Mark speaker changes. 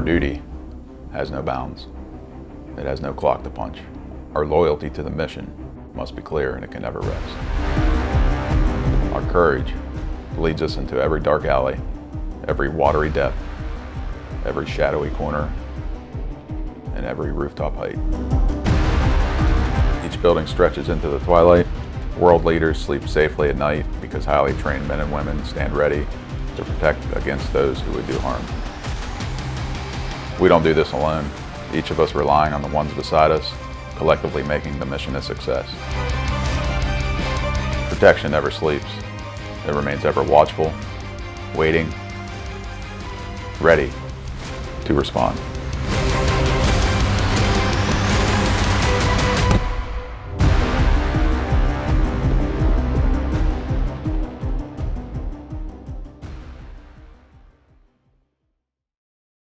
Speaker 1: Our duty has no bounds. It has no clock to punch. Our loyalty to the mission must be clear, and it can never rest. Our courage leads us into every dark alley, every watery depth, every shadowy corner, and every rooftop height. Each building stretches into the twilight. World leaders sleep safely at night because highly trained men and women stand ready to protect against those who would do harm. We don't do this alone, each of us relying on the ones beside us, collectively making the mission a success. Protection never sleeps. It remains ever watchful, waiting, ready to respond.